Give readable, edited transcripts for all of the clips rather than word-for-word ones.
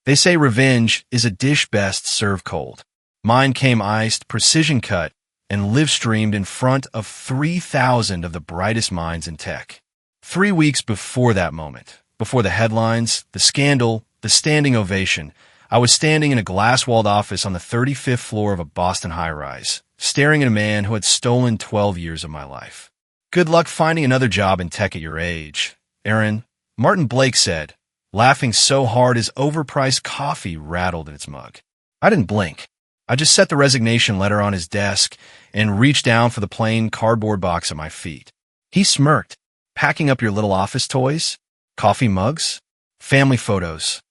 They say revenge is a dish best served cold. Mine came iced, precision cut, and live streamed in front of 3,000 of the brightest minds in tech. 3 weeks before that moment, before the headlines, the scandal, the standing ovation, I was standing in a glass-walled office on the 35th floor of a Boston high-rise, staring at a man who had stolen 12 years of my life. "Good luck finding another job in tech at your age, Aaron," Martin Blake said, laughing so hard his overpriced coffee rattled in its mug. I didn't blink. I just set the resignation letter on his desk and reached down for the plain cardboard box at my feet. He smirked. "Packing up your little office toys? Coffee mugs? Family photos?"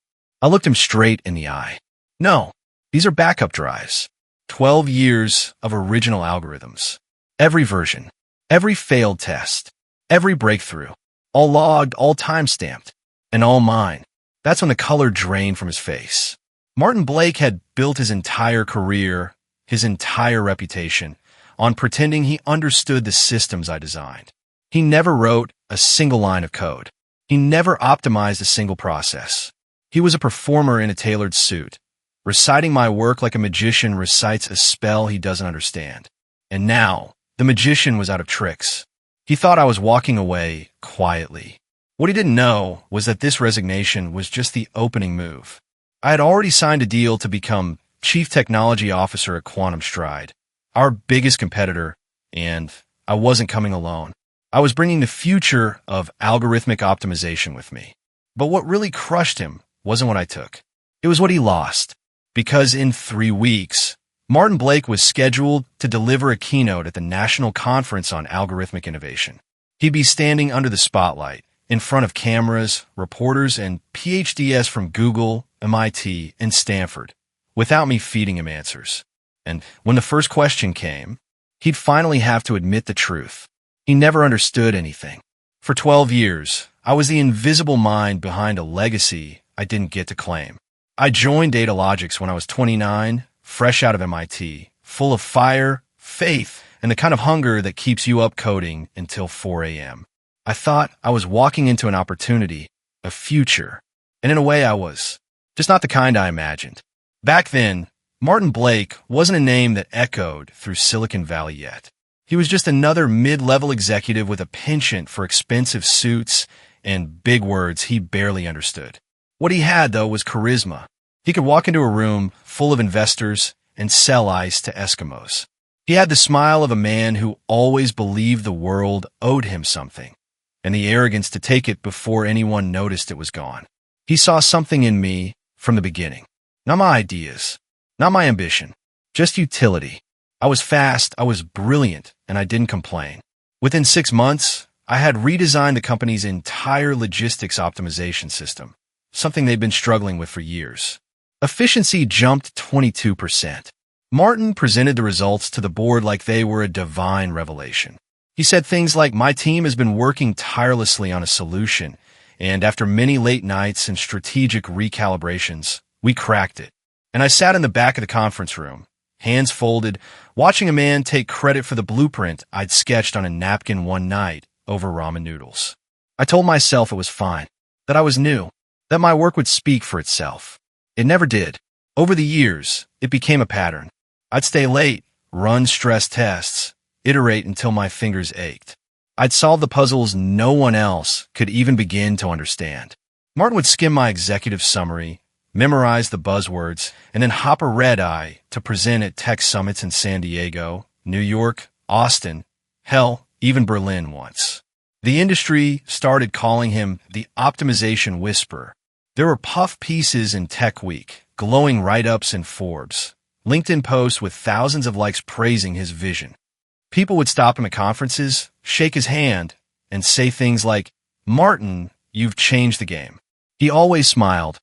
I looked him straight in the eye. "No, these are backup drives. 12 years of original algorithms. Every version, every failed test, every breakthrough, all logged, all time-stamped, and all mine." That's when the color drained from his face. Martin Blake had built his entire career, his entire reputation, on pretending he understood the systems I designed. He never wrote a single line of code. He never optimized a single process. He was a performer in a tailored suit, reciting my work like a magician recites a spell he doesn't understand. And now, the magician was out of tricks. He thought I was walking away quietly. What he didn't know was that this resignation was just the opening move. I had already signed a deal to become Chief Technology Officer at Quantum Stride, our biggest competitor, and I wasn't coming alone. I was bringing the future of algorithmic optimization with me. But what really crushed him wasn't what I took. It was what he lost. Because in 3 weeks, Martin Blake was scheduled to deliver a keynote at the National Conference on Algorithmic Innovation. He'd be standing under the spotlight, in front of cameras, reporters, and PhDs from Google, MIT, and Stanford, without me feeding him answers. And when the first question came, he'd finally have to admit the truth. He never understood anything. For 12 years, I was the invisible mind behind a legacy I didn't get to claim. I joined Datalogics when I was 29, fresh out of MIT, full of fire, faith, and the kind of hunger that keeps you up coding until 4 a.m. I thought I was walking into an opportunity, a future, and in a way I was. Just not the kind I imagined. Back then, Martin Blake wasn't a name that echoed through Silicon Valley yet. He was just another mid-level executive with a penchant for expensive suits and big words he barely understood. What he had, though, was charisma. He could walk into a room full of investors and sell ice to Eskimos. He had the smile of a man who always believed the world owed him something, and the arrogance to take it before anyone noticed it was gone. He saw something in me from the beginning. Not my ideas, not my ambition, just utility. I was fast, I was brilliant, and I didn't complain. Within 6 months, I had redesigned the company's entire logistics optimization system, something they'd been struggling with for years. Efficiency jumped 22%. Martin presented the results to the board like they were a divine revelation. He said things like, "My team has been working tirelessly on a solution, and after many late nights and strategic recalibrations, we cracked it." And I sat in the back of the conference room, hands folded, watching a man take credit for the blueprint I'd sketched on a napkin one night over ramen noodles. I told myself it was fine, that I was new, that my work would speak for itself. It never did. Over the years, it became a pattern. I'd stay late, run stress tests, iterate until my fingers ached. I'd solve the puzzles no one else could even begin to understand. Martin would skim my executive summary, memorize the buzzwords, and then hop a red-eye to present at tech summits in San Diego, New York, Austin, hell, even Berlin once. The industry started calling him the optimization whisperer. There were puff pieces in Tech Week, glowing write-ups in Forbes, LinkedIn posts with thousands of likes praising his vision. People would stop him at conferences, shake his hand, and say things like, "Martin, you've changed the game." He always smiled,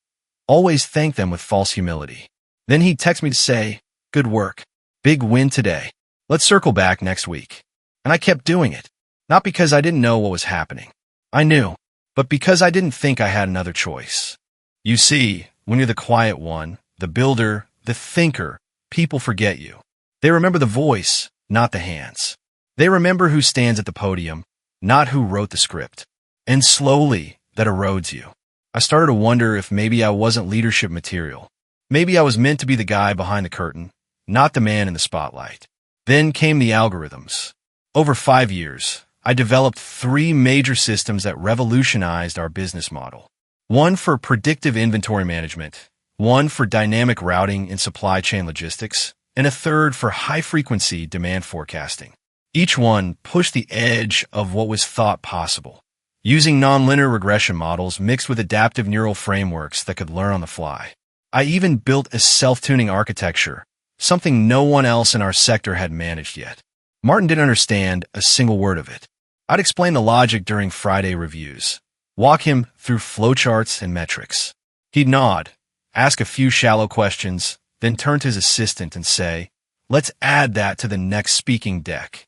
always thanked them with false humility. Then he'd text me to say, "Good work. Big win today. Let's circle back next week." And I kept doing it, not because I didn't know what was happening. I knew, but because I didn't think I had another choice. You see, when you're the quiet one, the builder, the thinker, people forget you. They remember the voice, not the hands. They remember who stands at the podium, not who wrote the script. And slowly, that erodes you. I started to wonder if maybe I wasn't leadership material. Maybe I was meant to be the guy behind the curtain, not the man in the spotlight. Then came the algorithms. Over 5 years, I developed 3 major systems that revolutionized our business model. One for predictive inventory management, one for dynamic routing and supply chain logistics, and a third for high-frequency demand forecasting. Each one pushed the edge of what was thought possible, using nonlinear regression models mixed with adaptive neural frameworks that could learn on the fly. I even built a self-tuning architecture, something no one else in our sector had managed yet. Martin didn't understand a single word of it. I'd explain the logic during Friday reviews, walk him through flowcharts and metrics. He'd nod, ask a few shallow questions, then turn to his assistant and say, "Let's add that to the next speaking deck."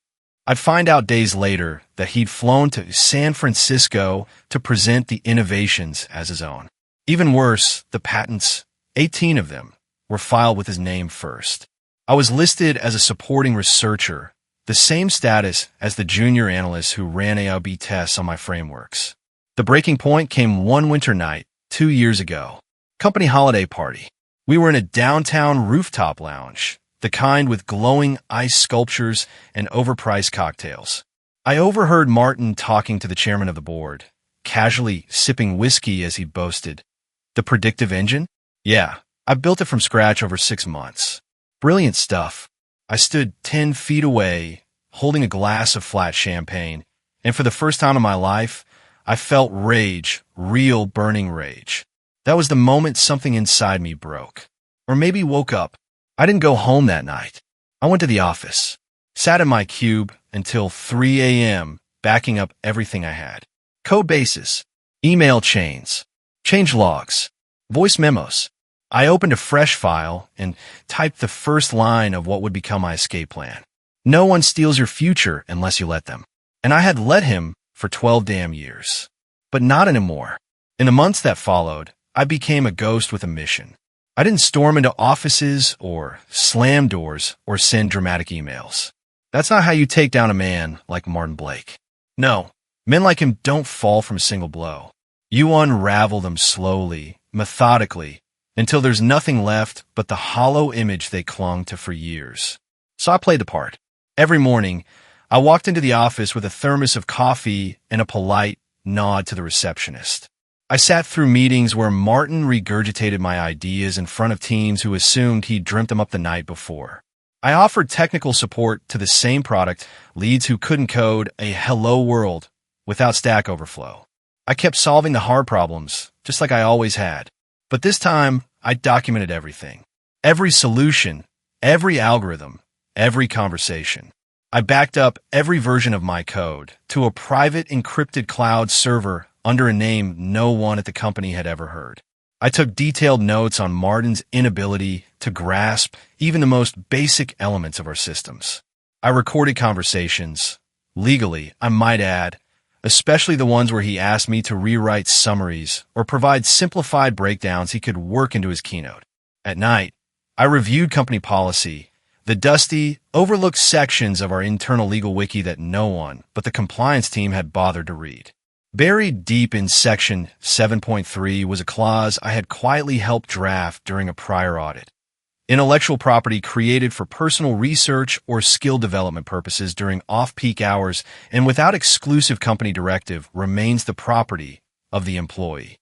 I'd find out days later that he'd flown to San Francisco to present the innovations as his own. Even worse, the patents, 18 of them, were filed with his name first. I was listed as a supporting researcher, the same status as the junior analysts who ran AIB tests on my frameworks. The breaking point came one winter night, 2 years ago. Company holiday party. We were in a downtown rooftop lounge, the kind with glowing ice sculptures and overpriced cocktails. I overheard Martin talking to the chairman of the board, casually sipping whiskey as he boasted, "The predictive engine? Yeah, I built it from scratch over 6 months. Brilliant stuff." I stood 10 feet away, holding a glass of flat champagne, and for the first time in my life, I felt rage, real burning rage. That was the moment something inside me broke. Or maybe woke up. I didn't go home that night. I went to the office, sat in my cube until 3 a.m., backing up everything I had. Code bases, email chains, change logs, voice memos. I opened a fresh file and typed the first line of what would become my escape plan. No one steals your future unless you let them. And I had let him for 12 damn years. But not anymore. In the months that followed, I became a ghost with a mission. I didn't storm into offices or slam doors or send dramatic emails. That's not how you take down a man like Martin Blake. No, men like him don't fall from a single blow. You unravel them slowly, methodically, until there's nothing left but the hollow image they clung to for years. So I played the part. Every morning, I walked into the office with a thermos of coffee and a polite nod to the receptionist. I sat through meetings where Martin regurgitated my ideas in front of teams who assumed he'd dreamt them up the night before. I offered technical support to the same product leads who couldn't code a hello world without Stack Overflow. I kept solving the hard problems, just like I always had. But this time, I documented everything. Every solution, every algorithm, every conversation. I backed up every version of my code to a private encrypted cloud server under a name no one at the company had ever heard. I took detailed notes on Martin's inability to grasp even the most basic elements of our systems. I recorded conversations, legally, I might add, especially the ones where he asked me to rewrite summaries or provide simplified breakdowns he could work into his keynote. At night, I reviewed company policy, the dusty, overlooked sections of our internal legal wiki that no one but the compliance team had bothered to read. Buried deep in Section 7.3 was a clause I had quietly helped draft during a prior audit. Intellectual property created for personal research or skill development purposes during off-peak hours and without exclusive company directive remains the property of the employee.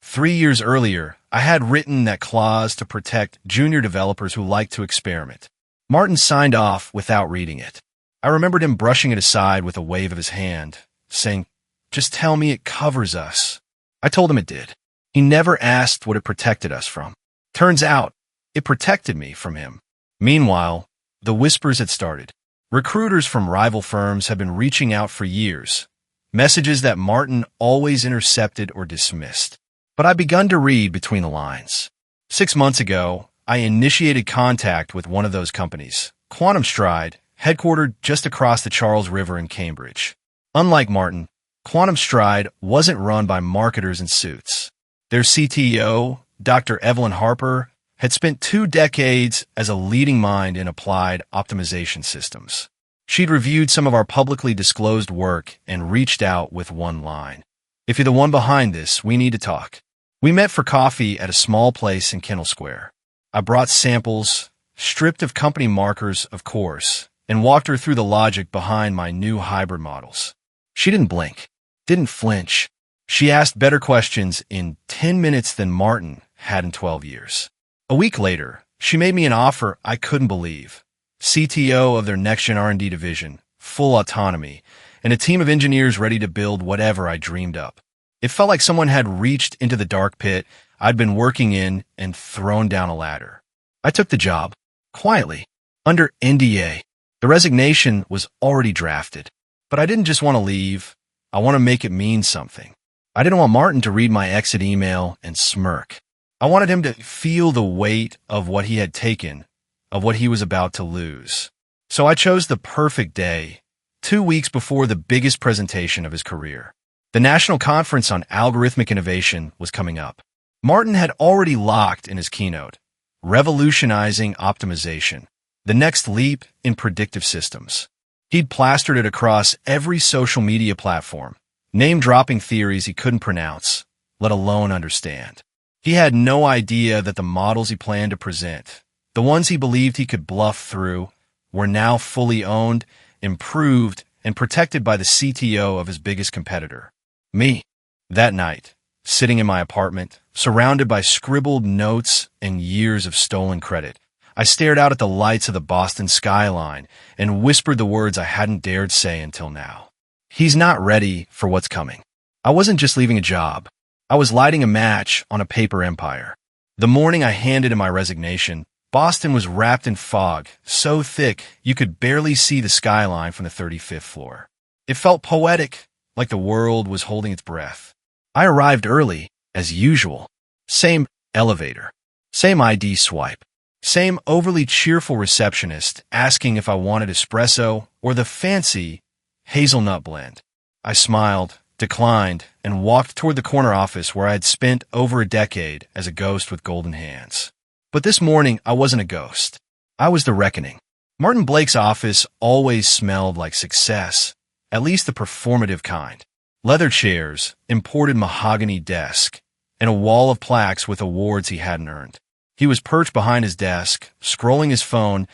3 years earlier, I had written that clause to protect junior developers who like to experiment. Martin signed off without reading it. I remembered him brushing it aside with a wave of his hand, saying, "Just tell me it covers us." I told him it did. He never asked what it protected us from. Turns out, it protected me from him. Meanwhile, the whispers had started. Recruiters from rival firms had been reaching out for years, messages that Martin always intercepted or dismissed. But I'd begun to read between the lines. 6 months ago, I initiated contact with one of those companies, Quantum Stride, headquartered just across the Charles River in Cambridge. Unlike Martin, Quantum Stride wasn't run by marketers in suits. Their CTO, Dr. Evelyn Harper, had spent 2 decades as a leading mind in applied optimization systems. She'd reviewed some of our publicly disclosed work and reached out with one line. "If you're the one behind this, we need to talk." We met for coffee at a small place in Kendall Square. I brought samples, stripped of company markers, of course, and walked her through the logic behind my new hybrid models. She didn't blink, didn't flinch. She asked better questions in 10 minutes than Martin had in 12 years. A week later, she made me an offer I couldn't believe. CTO of their next-gen R&D division, full autonomy, and a team of engineers ready to build whatever I dreamed up. It felt like someone had reached into the dark pit I'd been working in and thrown down a ladder. I took the job, quietly, under NDA. The resignation was already drafted. But I didn't just want to leave. I want to make it mean something. I didn't want Martin to read my exit email and smirk. I wanted him to feel the weight of what he had taken, of what he was about to lose. So I chose the perfect day, 2 weeks before the biggest presentation of his career. The National Conference on Algorithmic Innovation was coming up. Martin had already locked in his keynote, revolutionizing optimization, the next leap in predictive systems. He'd plastered it across every social media platform, name-dropping theories he couldn't pronounce, let alone understand. He had no idea that the models he planned to present, the ones he believed he could bluff through, were now fully owned, improved, and protected by the CTO of his biggest competitor, me. That night, sitting in my apartment, surrounded by scribbled notes and years of stolen credit, I stared out at the lights of the Boston skyline and whispered the words I hadn't dared say until now. He's not ready for what's coming. I wasn't just leaving a job. I was lighting a match on a paper empire. The morning I handed in my resignation, Boston was wrapped in fog, so thick you could barely see the skyline from the 35th floor. It felt poetic, like the world was holding its breath. I arrived early, as usual. Same elevator. Same ID swipe. Same overly cheerful receptionist asking if I wanted espresso or the fancy hazelnut blend. I smiled, declined, and walked toward the corner office where I had spent over a decade as a ghost with golden hands. But this morning, I wasn't a ghost. I was the reckoning. Martin Blake's office always smelled like success, at least the performative kind. Leather chairs, imported mahogany desk, and a wall of plaques with awards he hadn't earned. He was perched behind his desk, scrolling his phone,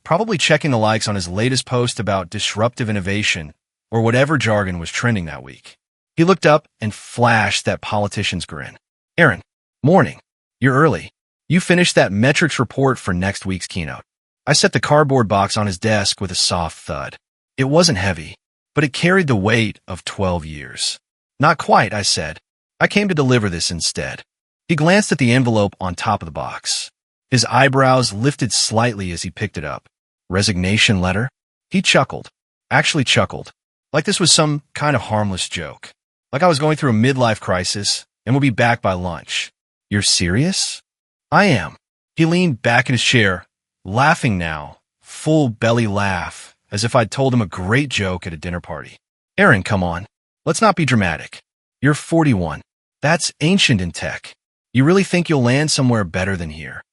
probably checking the likes on his latest post about disruptive innovation or whatever jargon was trending that week. He looked up and flashed that politician's grin. "Aaron, morning. You're early. You finished that metrics report for next week's keynote." I set the cardboard box on his desk with a soft thud. It wasn't heavy, but it carried the weight of 12 years. "Not quite," I said. "I came to deliver this instead." He glanced at the envelope on top of the box. His eyebrows lifted slightly as he picked it up. "Resignation letter?" He chuckled. Actually chuckled. Like this was some kind of harmless joke. Like I was going through a midlife crisis and would be back by lunch. "You're serious?" "I am." He leaned back in his chair, laughing now, full belly laugh, as if I'd told him a great joke at a dinner party. "Aaron, come on. Let's not be dramatic. You're 41. That's ancient in tech. You really think you'll land somewhere better than here?"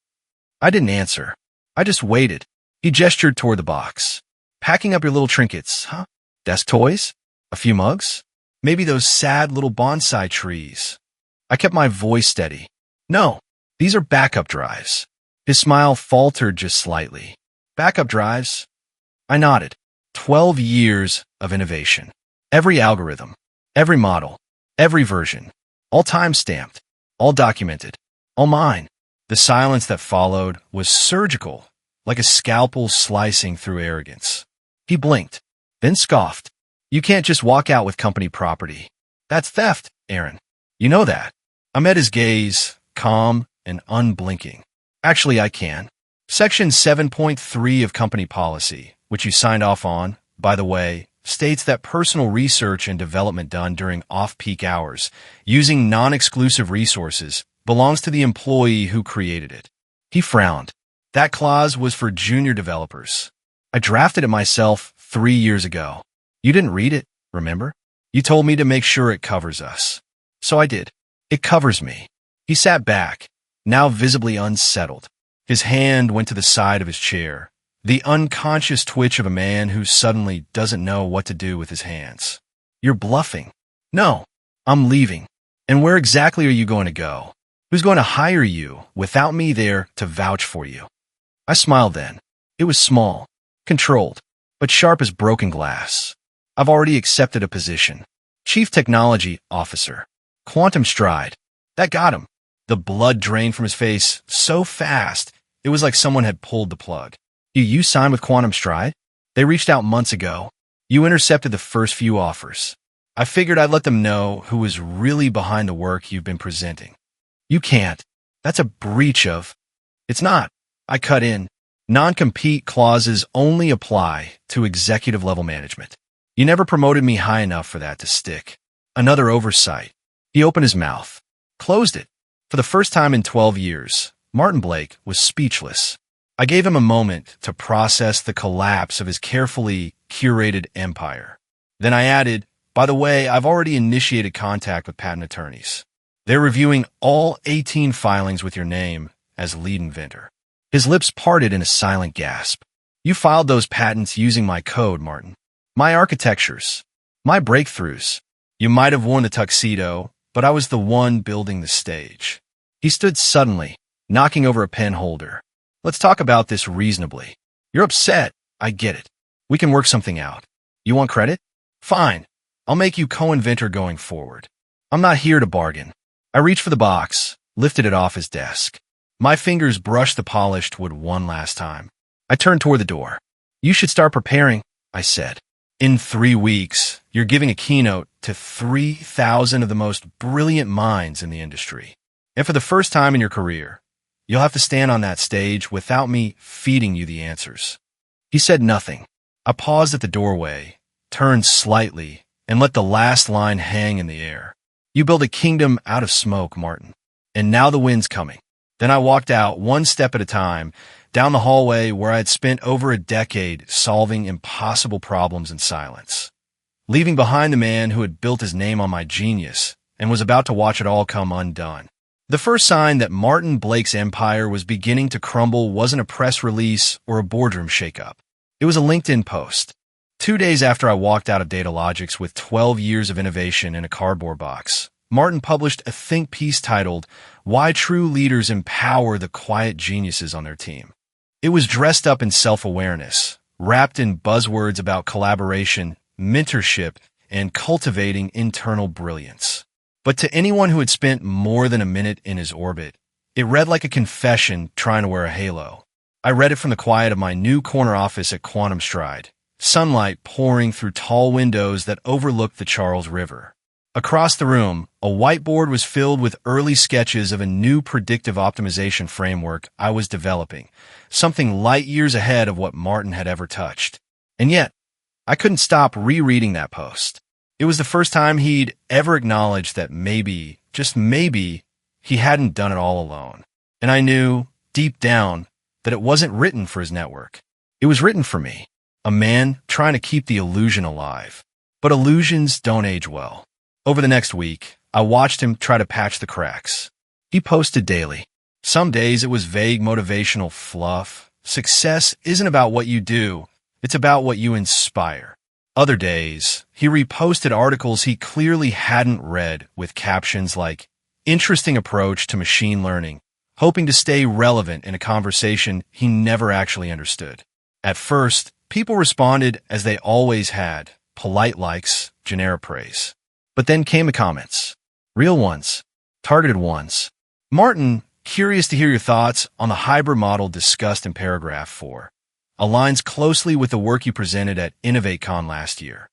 I didn't answer. I just waited. He gestured toward the box. "Packing up your little trinkets, huh? Desk toys? A few mugs? Maybe those sad little bonsai trees?" I kept my voice steady. "No, these are backup drives." His smile faltered just slightly. "Backup drives?" I nodded. 12 years of innovation. Every algorithm, every model, every version, all time-stamped, all documented, all mine. The silence that followed was surgical, like a scalpel slicing through arrogance. He blinked, then scoffed. "You can't just walk out with company property. That's theft, Aaron. You know that." I met his gaze, calm and unblinking. "Actually, I can. Section 7.3 of company policy, which you signed off on, by the way, states that personal research and development done during off-peak hours, using non-exclusive resources, belongs to the employee who created it." He frowned. "That clause was for junior developers. I drafted it myself 3 years ago. You didn't read it, remember? You told me to make sure it covers us. So I did. It covers me." He sat back, now visibly unsettled. His hand went to the side of his chair, the unconscious twitch of a man who suddenly doesn't know what to do with his hands. "You're bluffing." "No, I'm leaving." "And where exactly are you going to go?" Who's going to hire you without me there to vouch for you? I smiled then. It was small, controlled, but sharp as broken glass. I've already accepted a position. Chief Technology Officer. Quantum Stride. That got him. The blood drained from his face so fast, it was like someone had pulled the plug. You signed with Quantum Stride? They reached out months ago. You intercepted the first few offers. I figured I'd let them know who was really behind the work you've been presenting. You can't. That's a breach of... It's not. I cut in. Non-compete clauses only apply to executive-level management. You never promoted me high enough for that to stick. Another oversight. He opened his mouth. Closed it. For the first time in 12 years, Martin Blake was speechless. I gave him a moment to process the collapse of his carefully curated empire. Then I added, by the way, I've already initiated contact with patent attorneys. They're reviewing all 18 filings with your name as lead inventor. His lips parted in a silent gasp. You filed those patents using my code, Martin. My architectures. My breakthroughs. You might have worn the tuxedo, but I was the one building the stage. He stood suddenly, knocking over a pen holder. Let's talk about this reasonably. You're upset. I get it. We can work something out. You want credit? Fine. I'll make you co-inventor going forward. I'm not here to bargain. I reached for the box, lifted it off his desk. My fingers brushed the polished wood one last time. I turned toward the door. You should start preparing, I said. In 3 weeks, you're giving a keynote to 3,000 of the most brilliant minds in the industry. And for the first time in your career, you'll have to stand on that stage without me feeding you the answers. He said nothing. I paused at the doorway, turned slightly, and let the last line hang in the air. You build a kingdom out of smoke, Martin. And now the wind's coming. Then I walked out one step at a time, down the hallway where I had spent over a decade solving impossible problems in silence, leaving behind the man who had built his name on my genius and was about to watch it all come undone. The first sign that Martin Blake's empire was beginning to crumble wasn't a press release or a boardroom shakeup. It was a LinkedIn post. 2 days after I walked out of Datalogics with 12 years of innovation in a cardboard box, Martin published a think piece titled, Why True Leaders Empower the Quiet Geniuses on Their Team. It was dressed up in self-awareness, wrapped in buzzwords about collaboration, mentorship, and cultivating internal brilliance. But to anyone who had spent more than a minute in his orbit, it read like a confession trying to wear a halo. I read it from the quiet of my new corner office at Quantum Stride, sunlight pouring through tall windows that overlooked the Charles River. Across the room, a whiteboard was filled with early sketches of a new predictive optimization framework I was developing, something light years ahead of what Martin had ever touched. And yet, I couldn't stop rereading that post. It was the first time he'd ever acknowledged that maybe, just maybe, he hadn't done it all alone. And I knew, deep down, that it wasn't written for his network. It was written for me, a man trying to keep the illusion alive. But illusions don't age well. Over the next week, I watched him try to patch the cracks. He posted daily. Some days it was vague motivational fluff. Success isn't about what you do, it's about what you inspire. Other days, he reposted articles he clearly hadn't read with captions like, Interesting approach to machine learning, hoping to stay relevant in a conversation he never actually understood. At first, people responded as they always had, polite likes, generic praise. But then came the comments. Real ones. Targeted ones. Martin, curious to hear your thoughts on the hybrid model discussed in paragraph 4. Aligns closely with the work you presented at InnovateCon last year.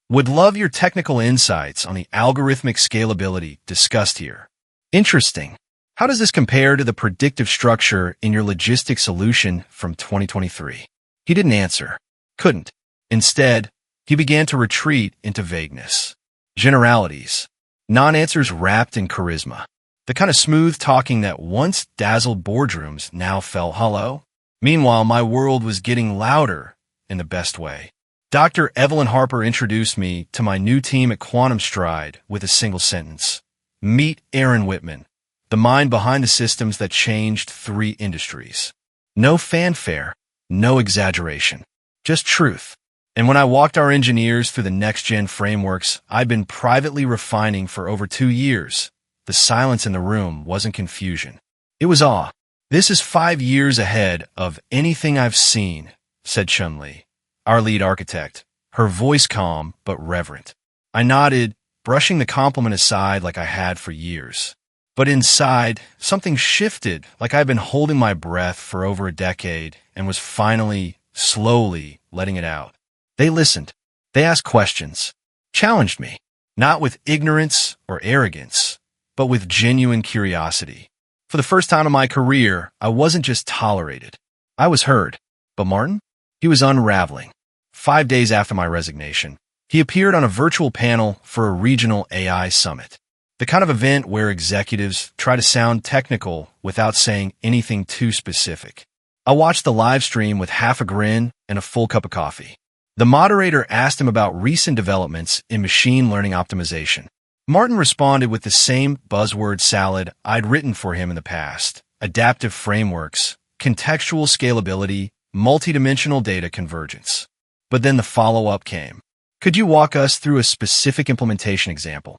Would love your technical insights on the algorithmic scalability discussed here. Interesting. How does this compare to the predictive structure in your logistics solution from 2023? He didn't answer. Couldn't. Instead, he began to retreat into vagueness. Generalities. Non-answers wrapped in charisma. The kind of smooth talking that once dazzled boardrooms now felt hollow. Meanwhile, my world was getting louder in the best way. Dr. Evelyn Harper introduced me to my new team at Quantum Stride with a single sentence. Meet Aaron Whitman, the mind behind the systems that changed 3 industries. No fanfare, no exaggeration, just truth. And when I walked our engineers through the next-gen frameworks I'd been privately refining for over 2 years, the silence in the room wasn't confusion. It was awe. "This is 5 years ahead of anything I've seen," said Chun-Li, our lead architect, her voice calm but reverent. I nodded, brushing the compliment aside like I had for years. But inside, something shifted, like I'd been holding my breath for over a decade and was finally, slowly letting it out. They listened. They asked questions, challenged me, not with ignorance or arrogance, but with genuine curiosity. For the first time in my career, I wasn't just tolerated. I was heard. But Martin? He was unraveling. 5 days after my resignation, he appeared on a virtual panel for a regional AI summit. The kind of event where executives try to sound technical without saying anything too specific. I watched the live stream with half a grin and a full cup of coffee. The moderator asked him about recent developments in machine learning optimization. Martin responded with the same buzzword salad I'd written for him in the past: adaptive frameworks, contextual scalability, multidimensional data convergence. But then the follow-up came. "Could you walk us through a specific implementation example?"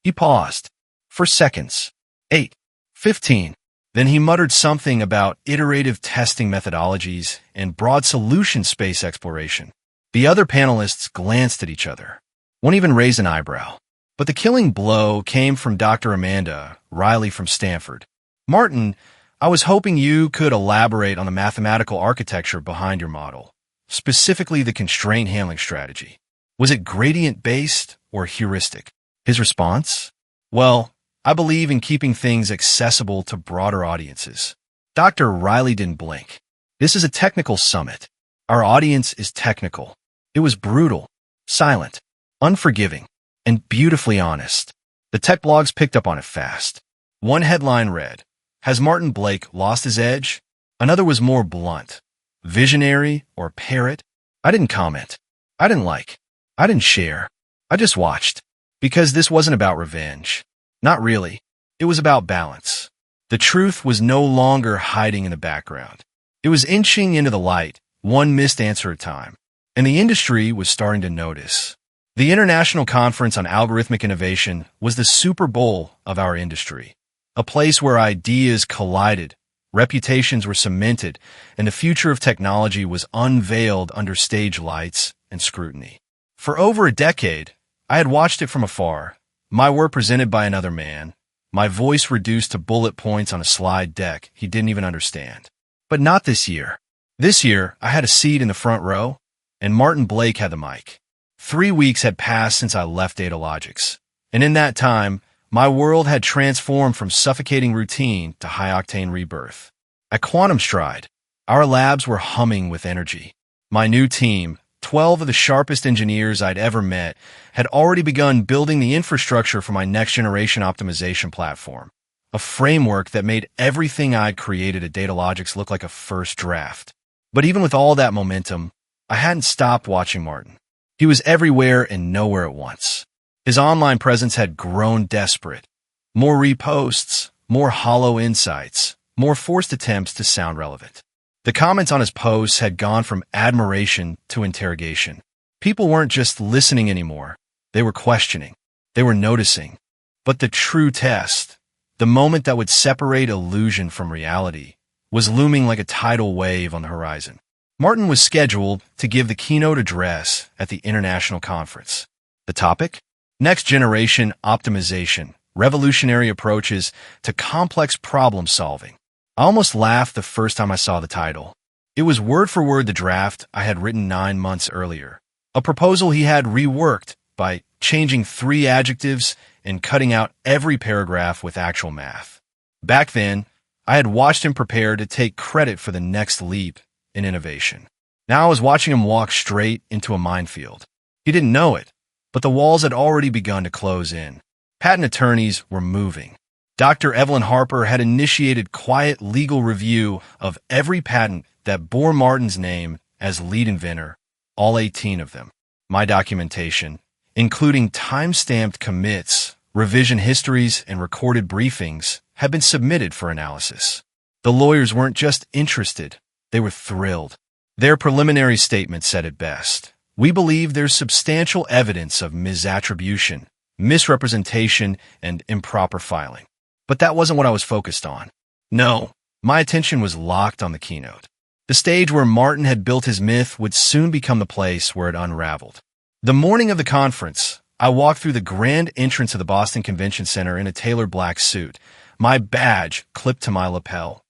He paused. For seconds. 8. 15. Then he muttered something about iterative testing methodologies and broad solution space exploration. The other panelists glanced at each other. One even raised an eyebrow. But the killing blow came from Dr. Amanda Riley from Stanford. "Martin, I was hoping you could elaborate on the mathematical architecture behind your model, specifically the constraint handling strategy. Was it gradient-based or heuristic?" His response? "Well, I believe in keeping things accessible to broader audiences." Dr. Riley didn't blink. "This is a technical summit. Our audience is technical." It was brutal, silent, unforgiving, and beautifully honest. The tech blogs picked up on it fast. One headline read, "Has Martin Blake lost his edge?" Another was more blunt, "Visionary or parrot?" I didn't comment. I didn't like. I didn't share. I just watched. Because this wasn't about revenge. Not really. It was about balance. The truth was no longer hiding in the background. It was inching into the light, one missed answer at a time. And the industry was starting to notice. The International Conference on Algorithmic Innovation was the Super Bowl of our industry. A place where ideas collided, reputations were cemented, and the future of technology was unveiled under stage lights and scrutiny. For over a decade, I had watched it from afar, my work presented by another man, my voice reduced to bullet points on a slide deck he didn't even understand. But not this year. This year, I had a seat in the front row, and Martin Blake had the mic. 3 weeks had passed since I left Datalogics, and in that time, my world had transformed from suffocating routine to high-octane rebirth. At Quantum Stride, our labs were humming with energy. My new team, 12 of the sharpest engineers I'd ever met, had already begun building the infrastructure for my next-generation optimization platform, a framework that made everything I'd created at Datalogics look like a first draft. But even with all that momentum, I hadn't stopped watching Martin. He was everywhere and nowhere at once. His online presence had grown desperate. More reposts, more hollow insights, more forced attempts to sound relevant. The comments on his posts had gone from admiration to interrogation. People weren't just listening anymore. They were questioning. They were noticing. But the true test, the moment that would separate illusion from reality, was looming like a tidal wave on the horizon. Martin was scheduled to give the keynote address at the international conference. The topic? Next Generation Optimization, Revolutionary Approaches to Complex Problem Solving. I almost laughed the first time I saw the title. It was word for word the draft I had written 9 months earlier, a proposal he had reworked by changing 3 adjectives and cutting out every paragraph with actual math. Back then, I had watched him prepare to take credit for the next leap in innovation. Now I was watching him walk straight into a minefield. He didn't know it, but the walls had already begun to close in. Patent attorneys were moving. Dr. Evelyn Harper had initiated quiet legal review of every patent that bore Martin's name as lead inventor, all 18 of them. My documentation, including time-stamped commits, revision histories, and recorded briefings, had been submitted for analysis. The lawyers weren't just interested, they were thrilled. Their preliminary statement said it best. "We believe there's substantial evidence of misattribution, misrepresentation, and improper filing. But that wasn't what I was focused on. No, my attention was locked on the keynote. The stage where Martin had built his myth would soon become the place where it unraveled. The morning of the conference, I walked through the grand entrance of the Boston Convention Center in a tailored black suit, my badge clipped to my lapel.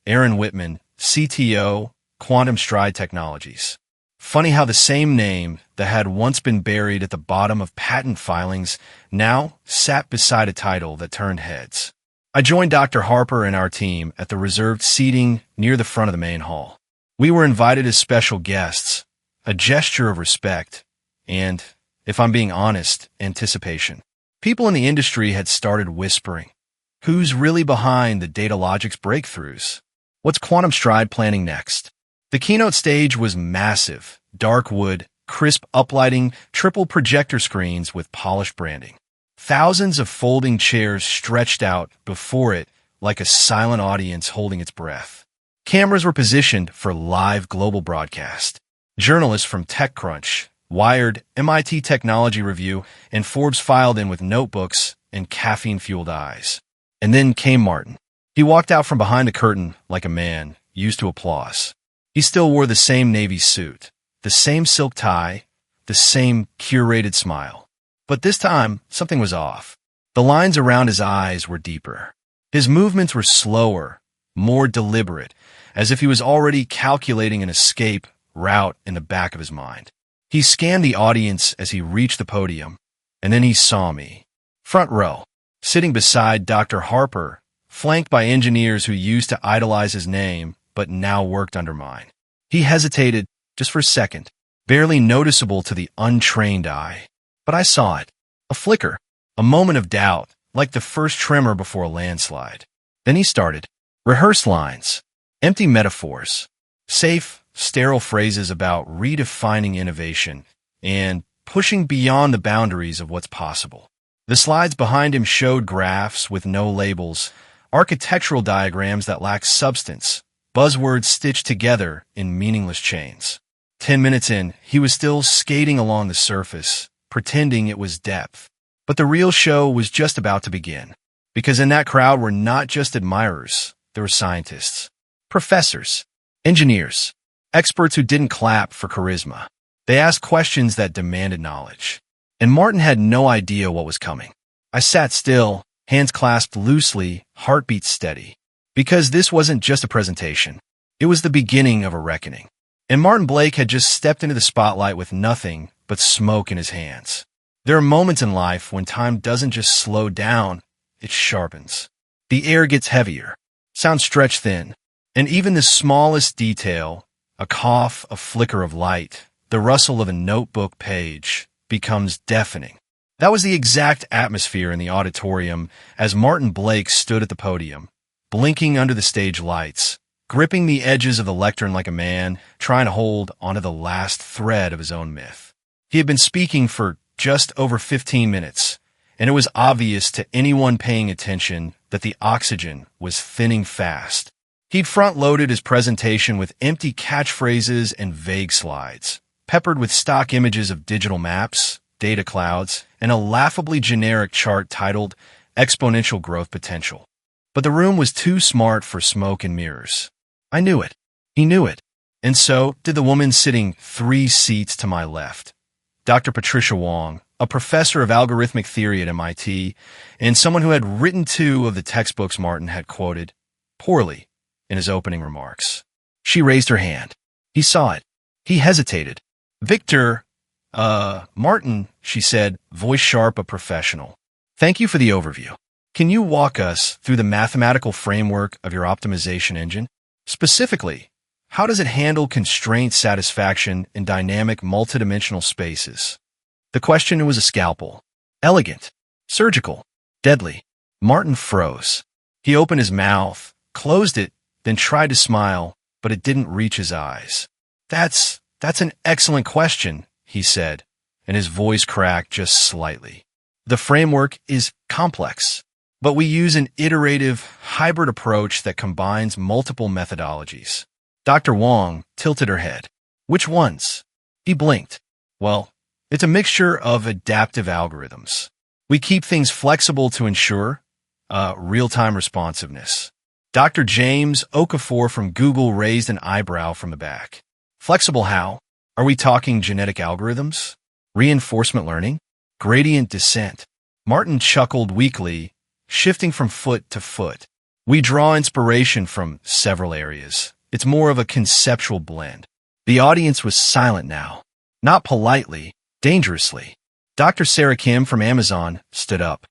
Aaron Whitman, CTO, Quantum Stride Technologies. Funny how the same name that had once been buried at the bottom of patent filings now sat beside a title that turned heads. I joined Dr. Harper and our team at the reserved seating near the front of the main hall. We were invited as special guests, a gesture of respect, and, if I'm being honest, anticipation. People in the industry had started whispering, who's really behind the Datalogix breakthroughs? What's Quantum Stride planning next? The keynote stage was massive, dark wood, crisp uplighting, triple projector screens with polished branding. Thousands of folding chairs stretched out before it like a silent audience holding its breath. Cameras were positioned for live global broadcast. Journalists from TechCrunch, Wired, MIT Technology Review, and Forbes filed in with notebooks and caffeine-fueled eyes. And then came Martin. He walked out from behind the curtain like a man used to applause. He still wore the same navy suit, the same silk tie, the same curated smile. But this time, something was off. The lines around his eyes were deeper. His movements were slower, more deliberate, as if he was already calculating an escape route in the back of his mind. He scanned the audience as he reached the podium, and then he saw me. Front row, sitting beside Dr. Harper, flanked by engineers who used to idolize his name, but now worked under mine. He hesitated just for a second, barely noticeable to the untrained eye. But I saw it. A flicker, a moment of doubt, like the first tremor before a landslide. Then he started. Rehearsed lines, empty metaphors, safe, sterile phrases about redefining innovation and pushing beyond the boundaries of what's possible. The slides behind him showed graphs with no labels, architectural diagrams that lacked substance, buzzwords stitched together in meaningless chains. 10 minutes in, he was still skating along the surface, pretending it was depth. But the real show was just about to begin. Because in that crowd were not just admirers, there were scientists, professors, engineers, experts who didn't clap for charisma. They asked questions that demanded knowledge. And Martin had no idea what was coming. I sat still, hands clasped loosely, heartbeat steady. Because this wasn't just a presentation. It was the beginning of a reckoning. And Martin Blake had just stepped into the spotlight with nothing but smoke in his hands. There are moments in life when time doesn't just slow down, it sharpens. The air gets heavier, sounds stretched thin, and even the smallest detail, a cough, a flicker of light, the rustle of a notebook page, becomes deafening. That was the exact atmosphere in the auditorium as Martin Blake stood at the podium, blinking under the stage lights, gripping the edges of the lectern like a man trying to hold onto the last thread of his own myth. He had been speaking for just over 15 minutes, and it was obvious to anyone paying attention that the oxygen was thinning fast. He'd front-loaded his presentation with empty catchphrases and vague slides, peppered with stock images of digital maps, data clouds, and a laughably generic chart titled Exponential Growth Potential. But the room was too smart for smoke and mirrors. I knew it. He knew it. And so did the woman sitting 3 seats to my left. Dr. Patricia Wong, a professor of algorithmic theory at MIT, and someone who had written 2 of the textbooks Martin had quoted, poorly, in his opening remarks. She raised her hand. He saw it. He hesitated. Victor, Martin, she said, voice sharp but professional. Thank you for the overview. Can you walk us through the mathematical framework of your optimization engine? Specifically, how does it handle constraint satisfaction in dynamic multidimensional spaces? The question was a scalpel. Elegant, surgical, deadly. Martin froze. He opened his mouth, closed it, then tried to smile, but it didn't reach his eyes. That's an excellent question, he said, and his voice cracked just slightly. The framework is complex, but we use an iterative, hybrid approach that combines multiple methodologies. Dr. Wong tilted her head. Which ones? He blinked. Well, it's a mixture of adaptive algorithms. We keep things flexible to ensure real-time responsiveness. Dr. James Okafor from Google raised an eyebrow from the back. Flexible how? Are we talking genetic algorithms? Reinforcement learning? Gradient descent? Martin chuckled weakly, shifting from foot to foot. We draw inspiration from several areas. It's more of a conceptual blend. The audience was silent now. Not politely, dangerously. Dr. Sarah Kim from Amazon stood up.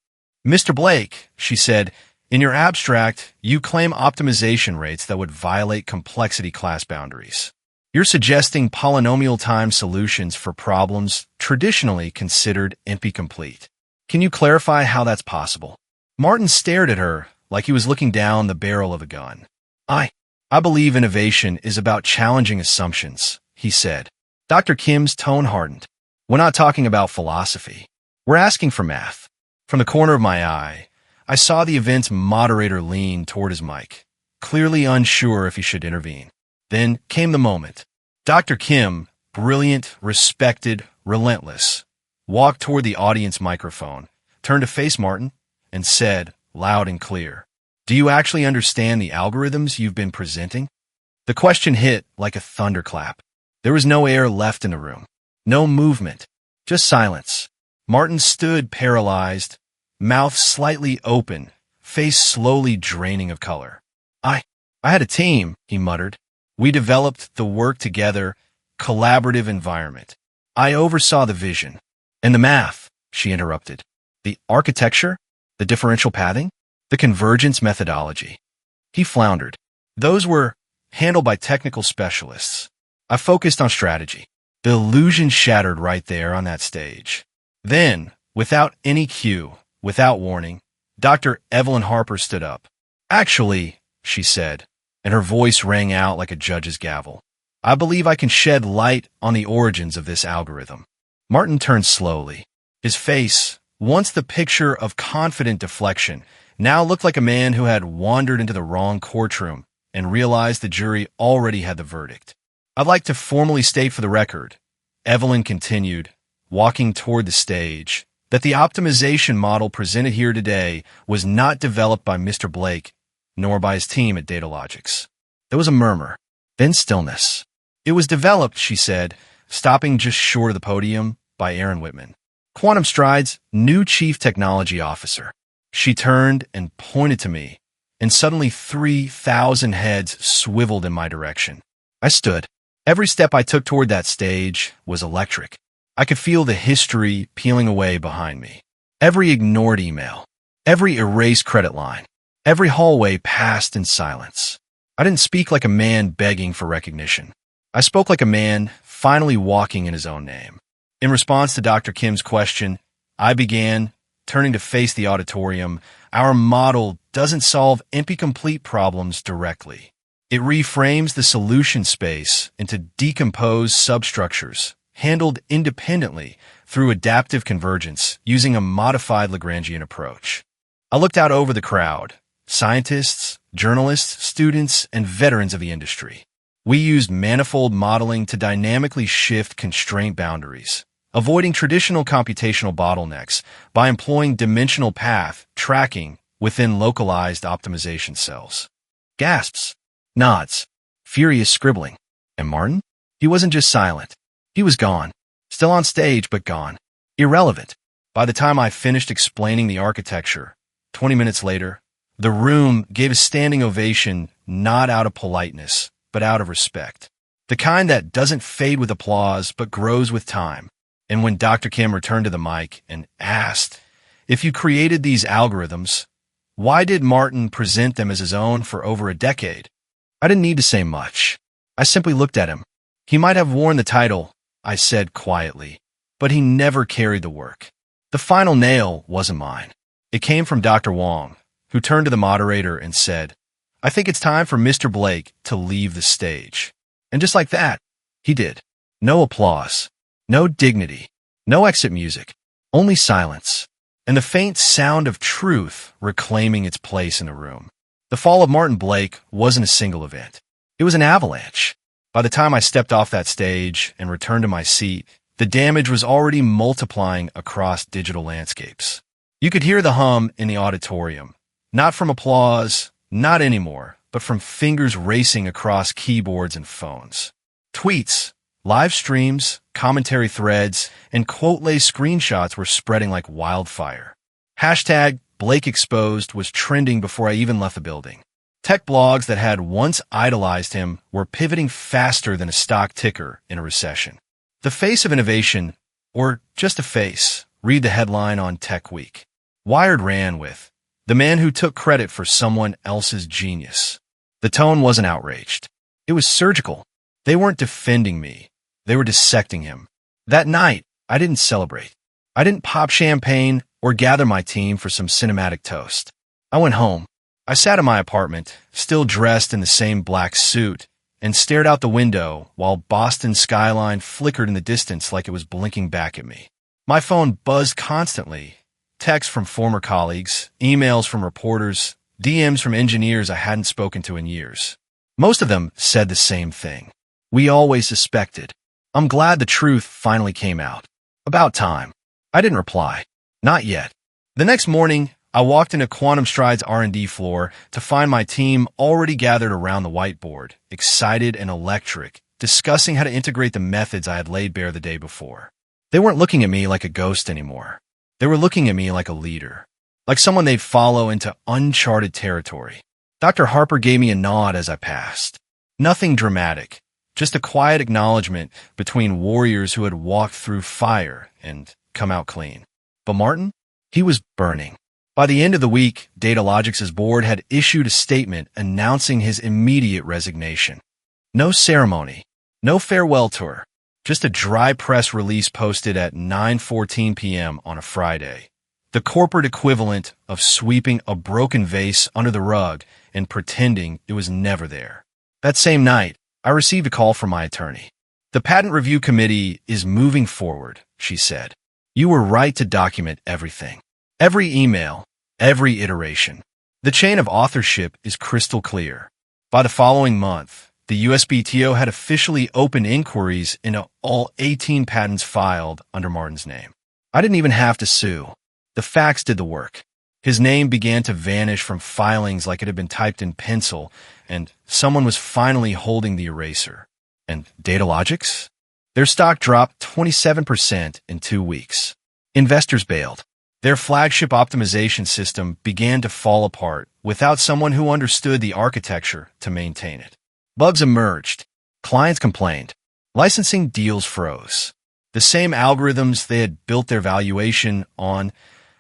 Mr. Blake, she said, in your abstract, you claim optimization rates that would violate complexity class boundaries. You're suggesting polynomial time solutions for problems traditionally considered NP-complete. Can you clarify how that's possible? Martin stared at her like he was looking down the barrel of a gun. I believe innovation is about challenging assumptions, he said. Dr. Kim's tone hardened. We're not talking about philosophy. We're asking for math. From the corner of my eye, I saw the event's moderator lean toward his mic, clearly unsure if he should intervene. Then came the moment. Dr. Kim, brilliant, respected, relentless, walked toward the audience microphone, turned to face Martin, and said, loud and clear, do you actually understand the algorithms you've been presenting? The question hit like a thunderclap. There was no air left in the room. No movement. Just silence. Martin stood paralyzed, mouth slightly open, face slowly draining of color. I had a team, he muttered. We developed the work together, collaborative environment. I oversaw the vision. And the math, she interrupted. The architecture? The differential pathing? The convergence methodology. He floundered. Those were handled by technical specialists. I focused on strategy. The illusion shattered right there on that stage. Then, without any cue, without warning, Dr. Evelyn Harper stood up. Actually, she said, and her voice rang out like a judge's gavel, I believe I can shed light on the origins of this algorithm. Martin turned slowly. His face, once the picture of confident deflection, now looked like a man who had wandered into the wrong courtroom and realized the jury already had the verdict. I'd like to formally state for the record, Evelyn continued, walking toward the stage, that the optimization model presented here today was not developed by Mr. Blake, nor by his team at Datalogix. There was a murmur, then stillness. It was developed, she said, stopping just short of the podium, by Aaron Whitman, Quantum Stride's new chief technology officer. She turned and pointed to me, and suddenly 3,000 heads swiveled in my direction. I stood. Every step I took toward that stage was electric. I could feel the history peeling away behind me. Every ignored email, every erased credit line, every hallway passed in silence. I didn't speak like a man begging for recognition. I spoke like a man finally walking in his own name. In response to Dr. Kim's question, I began, turning to face the auditorium. Our model doesn't solve NP-complete problems directly. It reframes the solution space into decomposed substructures, handled independently through adaptive convergence using a modified Lagrangian approach. I looked out over the crowd, scientists, journalists, students, and veterans of the industry. We used manifold modeling to dynamically shift constraint boundaries, avoiding traditional computational bottlenecks by employing dimensional path tracking within localized optimization cells. Gasps, nods, furious scribbling. And Martin? He wasn't just silent. He was gone. Still on stage, but gone. Irrelevant. By the time I finished explaining the architecture, 20 minutes later, the room gave a standing ovation not out of politeness, but out of respect. The kind that doesn't fade with applause, but grows with time. And when Dr. Kim returned to the mic and asked, if you created these algorithms, why did Martin present them as his own for over a decade? I didn't need to say much. I simply looked at him. He might have worn the title, I said quietly, but he never carried the work. The final nail wasn't mine. It came from Dr. Wong, who turned to the moderator and said, I think it's time for Mr. Blake to leave the stage. And just like that, he did. No applause. No dignity, no exit music, only silence, and the faint sound of truth reclaiming its place in the room. The fall of Martin Blake wasn't a single event. It was an avalanche. By the time I stepped off that stage and returned to my seat, the damage was already multiplying across digital landscapes. You could hear the hum in the auditorium. Not from applause, not anymore, but from fingers racing across keyboards and phones. Tweets, live streams, commentary threads, and quote-laced screenshots were spreading like wildfire. Hashtag Blake Exposed was trending before I even left the building. Tech blogs that had once idolized him were pivoting faster than a stock ticker in a recession. The face of innovation, or just a face, read the headline on Tech Week. Wired ran with, "The man who took credit for someone else's genius." The tone wasn't outraged. It was surgical. They weren't defending me. They were dissecting him. That night, I didn't celebrate. I didn't pop champagne or gather my team for some cinematic toast. I went home. I sat in my apartment, still dressed in the same black suit, and stared out the window while Boston's skyline flickered in the distance like it was blinking back at me. My phone buzzed constantly. Texts from former colleagues, emails from reporters, DMs from engineers I hadn't spoken to in years. Most of them said the same thing. "We always suspected. I'm glad the truth finally came out. About time." I didn't reply. Not yet. The next morning, I walked into Quantum Stride's R&D floor to find my team already gathered around the whiteboard, excited and electric, discussing how to integrate the methods I had laid bare the day before. They weren't looking at me like a ghost anymore. They were looking at me like a leader, like someone they'd follow into uncharted territory. Dr. Harper gave me a nod as I passed. Nothing dramatic, just a quiet acknowledgement between warriors who had walked through fire and come out clean. But Martin? He was burning. By the end of the week, Datalogix's board had issued a statement announcing his immediate resignation. No ceremony, no farewell tour, just a dry press release posted at 9:14 p.m. on a Friday. The corporate equivalent of sweeping a broken vase under the rug and pretending it was never there. That same night, I received a call from my attorney. "The patent review committee is moving forward," she said. "You were right to document everything. Every email, every iteration. The chain of authorship is crystal clear." By the following month, the USPTO had officially opened inquiries into all 18 patents filed under Martin's name. I didn't even have to sue. The facts did the work. His name began to vanish from filings like it had been typed in pencil, and someone was finally holding the eraser. And Datalogix? Their stock dropped 27% in 2 weeks. Investors bailed. Their flagship optimization system began to fall apart without someone who understood the architecture to maintain it. Bugs emerged. Clients complained. Licensing deals froze. The same algorithms they had built their valuation on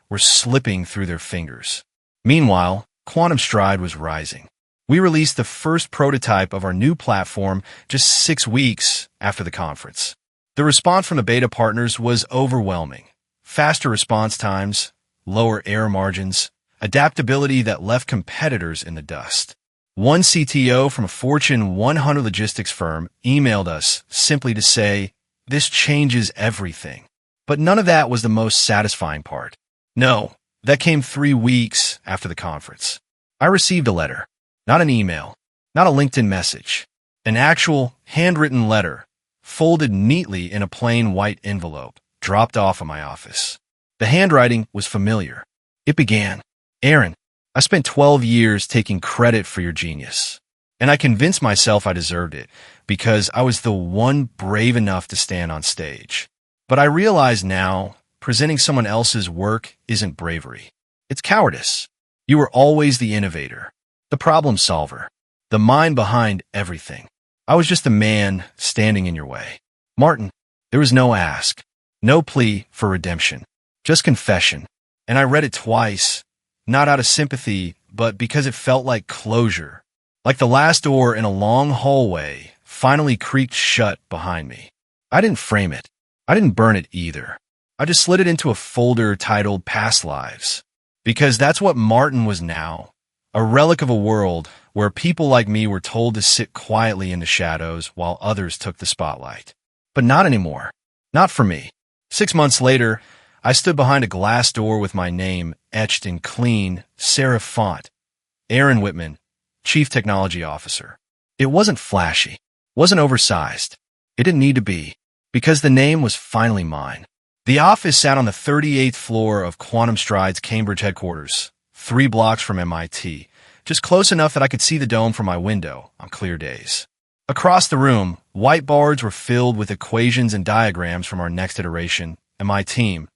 were slipping through their fingers. Meanwhile, Quantum Stride was rising. We released the first prototype of our new platform just 6 weeks after the conference. The response from the beta partners was overwhelming. Faster response times, lower error margins, adaptability that left competitors in the dust. One CTO from a Fortune 100 logistics firm emailed us simply to say, "This changes everything." But none of that was the most satisfying part. No, that came 3 weeks after the conference. I received a letter, not an email, not a LinkedIn message, an actual handwritten letter, folded neatly in a plain white envelope, dropped off at my office. The handwriting was familiar. It began, "Aaron, I spent 12 years taking credit for your genius, and I convinced myself I deserved it because I was the one brave enough to stand on stage. But I realize now, presenting someone else's work isn't bravery. It's cowardice. You were always the innovator, the problem solver, the mind behind everything. I was just a man standing in your way." Martin, there was no ask, no plea for redemption, just confession. And I read it twice, not out of sympathy, but because it felt like closure, like the last door in a long hallway finally creaked shut behind me. I didn't frame it. I didn't burn it either. I just slid it into a folder titled Past Lives, because that's what Martin was now, a relic of a world where people like me were told to sit quietly in the shadows while others took the spotlight. But not anymore. Not for me. 6 months later, I stood behind a glass door with my name etched in clean, serif font. Aaron Whitman, Chief Technology Officer. It wasn't flashy, wasn't oversized. It didn't need to be, because the name was finally mine. The office sat on the 38th floor of Quantum Stride's Cambridge headquarters, 3 blocks from MIT, just close enough that I could see the dome from my window on clear days. Across the room, whiteboards were filled with equations and diagrams from our next iteration, and my team,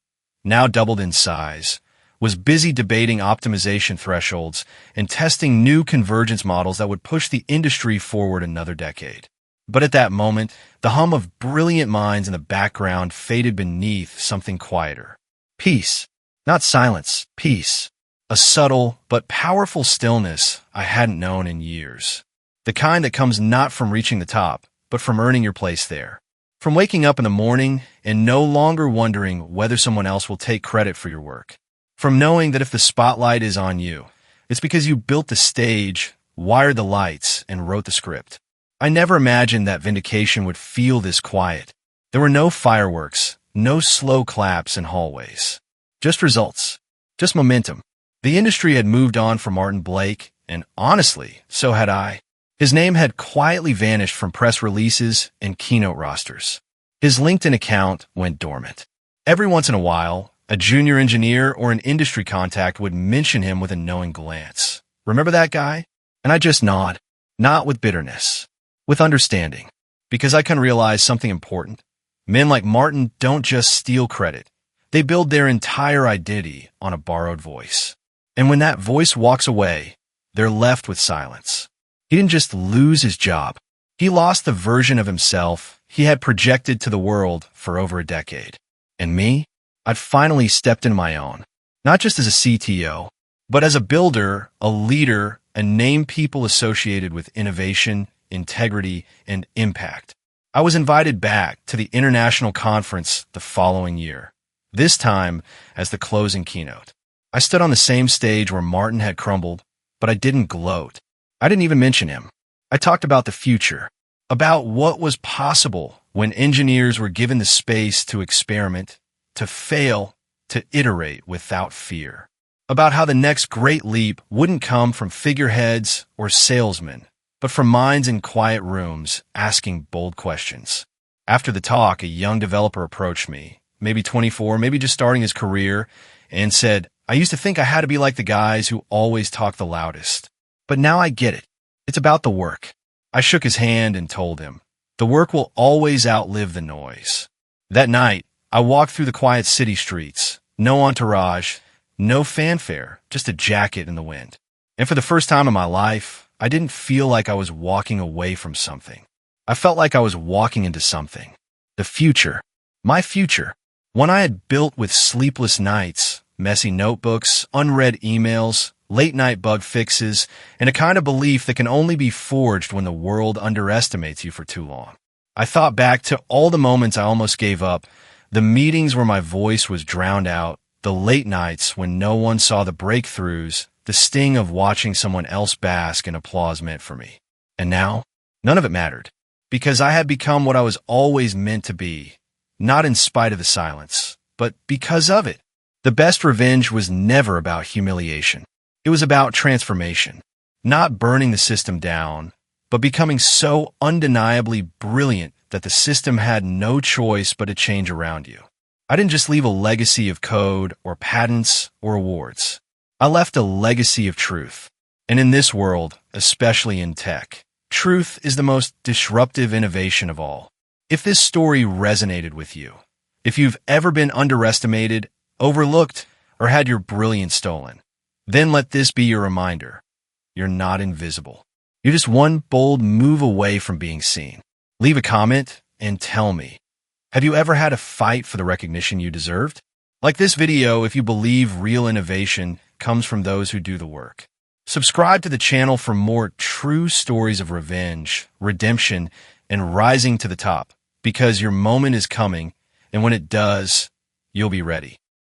now doubled in size, was busy debating optimization thresholds and testing new convergence models that would push the industry forward another decade. But at that moment, the hum of brilliant minds in the background faded beneath something quieter. Peace. Not silence, peace. A subtle but powerful stillness I hadn't known in years. The kind that comes not from reaching the top, but from earning your place there. From waking up in the morning and no longer wondering whether someone else will take credit for your work. From knowing that if the spotlight is on you, it's because you built the stage, wired the lights, and wrote the script. I never imagined that vindication would feel this quiet. There were no fireworks, no slow claps in hallways. Just results. Just momentum. The industry had moved on from Martin Blake, and honestly, so had I. His name had quietly vanished from press releases and keynote rosters. His LinkedIn account went dormant. Every once in a while, a junior engineer or an industry contact would mention him with a knowing glance. Remember that guy? And I just nod, not with bitterness, with understanding, because I can realize something important. Men like Martin don't just steal credit. They build their entire identity on a borrowed voice. And when that voice walks away, they're left with silence. He didn't just lose his job. He lost the version of himself he had projected to the world for over a decade. And me? I'd finally stepped into my own, not just as a CTO, but as a builder, a leader, a name people associated with innovation, integrity, and impact. I was invited back to the international conference the following year, this time as the closing keynote. I stood on the same stage where Martin had crumbled, but I didn't gloat. I didn't even mention him. I talked about the future, about what was possible when engineers were given the space to experiment, to fail, to iterate without fear, about how the next great leap wouldn't come from figureheads or salesmen, but from minds in quiet rooms asking bold questions. After the talk, a young developer approached me, maybe 24, maybe just starting his career, and said, "I used to think I had to be like the guys who always talk the loudest. But now I get it. It's about the work." I shook his hand and told him, the work will always outlive the noise. That night, I walked through the quiet city streets, no entourage, no fanfare, just a jacket in the wind. And for the first time in my life, I didn't feel like I was walking away from something. I felt like I was walking into something. The future. My future. One I had built with sleepless nights, messy notebooks, unread emails, late-night bug fixes, and a kind of belief that can only be forged when the world underestimates you for too long. I thought back to all the moments I almost gave up, the meetings where my voice was drowned out, the late nights when no one saw the breakthroughs, the sting of watching someone else bask in applause meant for me. And now, none of it mattered, because I had become what I was always meant to be, not in spite of the silence, but because of it. The best revenge was never about humiliation. It was about transformation, not burning the system down, but becoming so undeniably brilliant that the system had no choice but to change around you. I didn't just leave a legacy of code or patents or awards. I left a legacy of truth. And in this world, especially in tech, truth is the most disruptive innovation of all. If this story resonated with you, if you've ever been underestimated, overlooked, or had your brilliance stolen, then let this be your reminder. You're not invisible. You're just one bold move away from being seen. Leave a comment and tell me, have you ever had to fight for the recognition you deserved? Like this video if you believe real innovation comes from those who do the work. Subscribe to the channel for more true stories of revenge, redemption, and rising to the top, because your moment is coming, and when it does, you'll be ready.